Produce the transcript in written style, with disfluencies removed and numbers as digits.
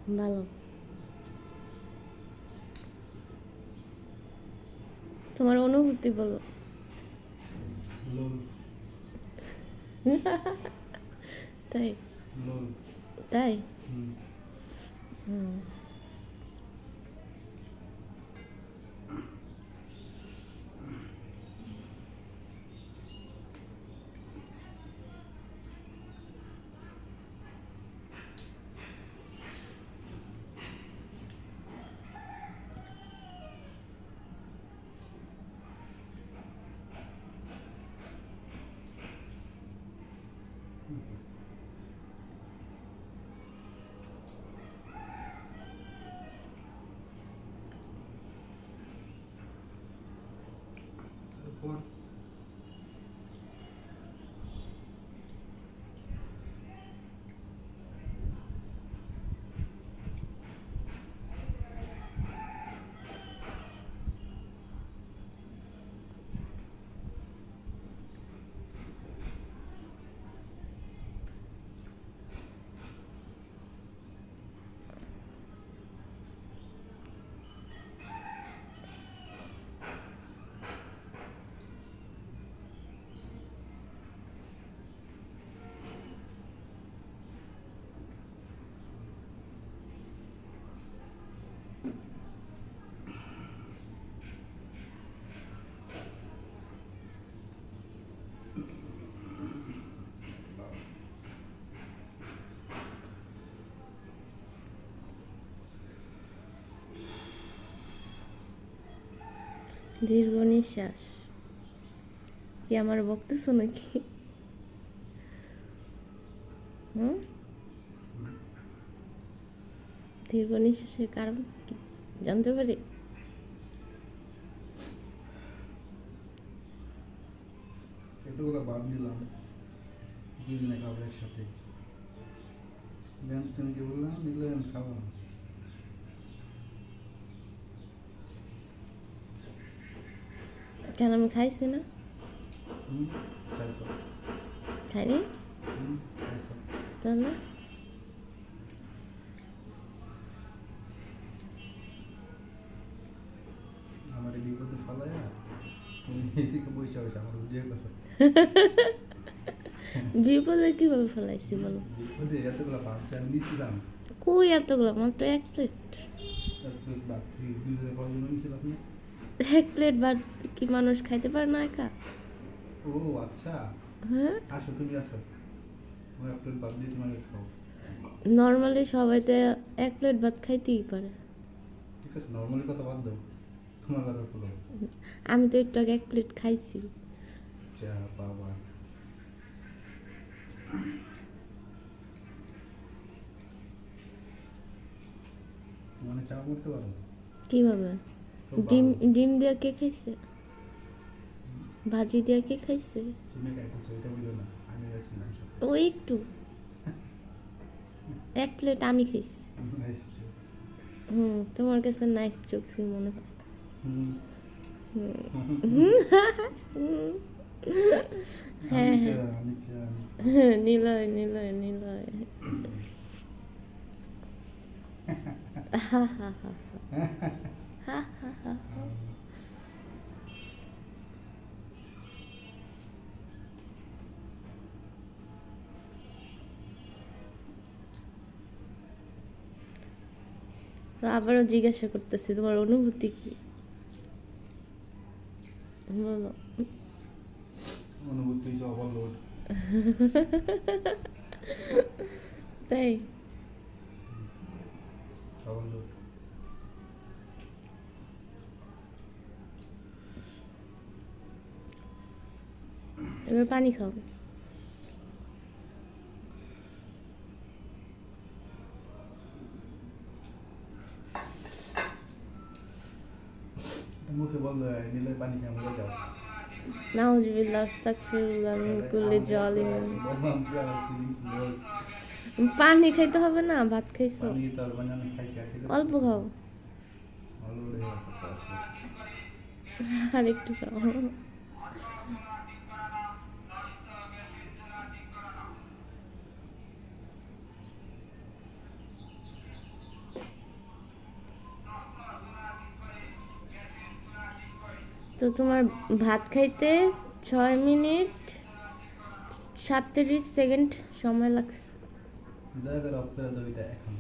ভালো। তোমার অনুভূতি বলো। লোল। তাই? লোল। তাই? হুম। হুম। তারপর দীর্ঘ নিঃশ্বাস। কি আমার বকতেছো নাকি? হুম? দীর্ঘ নিঃশ্বাসের কারণ কি জানতে পারি? এতগুলো বাদ দিলাম, দুজনে খাবো একসাথে। দেন তুমি কি বললাম, নিলেন খাবো। কেন আমি খাইছি না? খাইছো। খাইনি? খাইছো। তাহলে আমার এই বিপদে ফলাইয়া তুমি এসিকে বসে বসে আমার বুঝিয়ে কথা। বিপদে কিভাবে ফেলাইছি বলো? বিপদে এতগুলো বাচ্চা আমি নিয়েছিলাম। কই এতগুলো? মাত্র 1 প্লেট। এক প্লেট ভাত দুজনে কজন নিয়েছিল আপনি? 1 প্লেট ভাত কি মানুষ খাইতে পারে না একা? ও আচ্ছা, হ্যাঁ, আসো তুমি আসো, আমার এক প্লেট ভাত দিয়ে তোমাকে খাও। নর্মালি সবাই তো 1 প্লেট ভাত খাইতেই পারে। ঠিক আছে, নর্মালি কথা বাদ দাও, তোমার কথা বলো। আমি তো একটু আগে 1 প্লেট খাইছি। যা বাবা, মানে চা করতে পারো? কিভাবে? খুব ডিম ভালো। ডিম দিয়ে কে খাইছে? ভাজি দিয়ে কে খাইছে? তুমি খাইতেছো এটা বললো না, আমি গেছিলাম সাথে। ও একটু 1 প্লেট আমি খাইছি। এসেছে। তোমার কাছে নাইস চোখছি মনে হয়। হুম। হুম। হ্যাঁ আমি হ্যাঁ, আমি নিলয় নিলয় নিলয়। হা হা হা হা হা হা। তো আবারও জিজ্ঞাসা করতেছি, তোমার অনুভূতি কি বলো? অনুভূতি হচ্ছে ওভারলোড। তাই? ওভারলোড। এবার পানি খাও। মুখে বললো নিলে পানি খেয়ে মরে যাও। নাউজুবিল্লাহ, আস্তাগফিরুল্লাহ মিন কুল্লি জালিমিন। বললাম যে আমার ফিজিক্স লোড। পানি খাইতে হবে না, ভাত খাইছো? পানি তো আর বানানো খাইছি, আর খেতে অল্প খাও, অলরেডি আর একটু খাও। তো তোমার ভাত খাইতে 6 মিনিট 37 সেকেন্ড সময় লাগছে। দয়া করে অফ করে দাও এটা এখন।